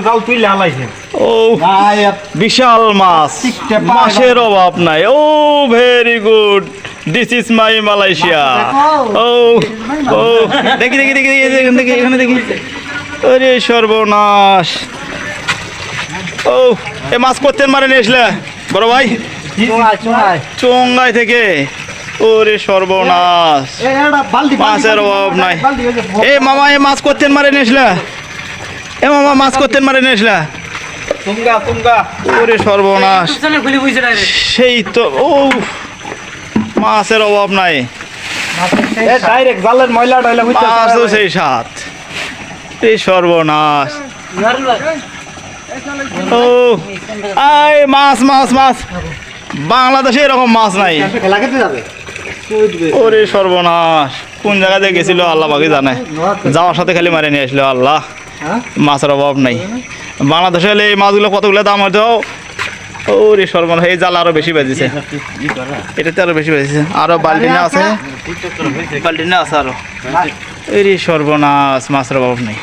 জাল তুইলে হালাইছেন ও বিশাল মাছ, মাছের অভাব নাই। Oh very good, this is my Malaysia. ও ও দেখি দেখি দেখি দেখি এখানে দেখি। আরে সর্বনাশ। ও এ মাছ করতেন মারে নিয়ে আসলে বড় ভাই চোঙ্গাই থেকে। ওরে সর্বনাশ, মাছের অভাব নাই। এ মামা এ মাছ করতেন মারে নিয়ে আসলে, এ মামা মাছ করতেন মারে নিয়ে আসলে। ওরে সর্বনাশ, সেই তো। ও মাছের অভাব নাই, ডাইরেক্ট জালের ময়লা টয়লা মাছও সেই সাত। এই সর্বনাশ। ও আয় মাছ মাছ মাছ, বাংলাদেশে এরকম মাছ নাই। খেলা খেতে যাবে ওরে সর্বনাশ, কোন জায়গা দিয়ে গেছিল আল্লাহ বাকি জানে। যাওয়ার সাথে খালি মারে নিয়ে আসলো আল্লাহ। মাছের অভাব নাই বাংলাদেশে। হলে এই মাছগুলো কতগুলো দাম হতো। ওরে সর্বনাশ, এই জাল আরো বেশি বাজিছে, এটাতে আরো বেশি বাজিছে। আরো বাল্টিনা আছে, বাল্টিনা আছে আরো। এরে সর্বনাশ, মাছের অভাব নেই।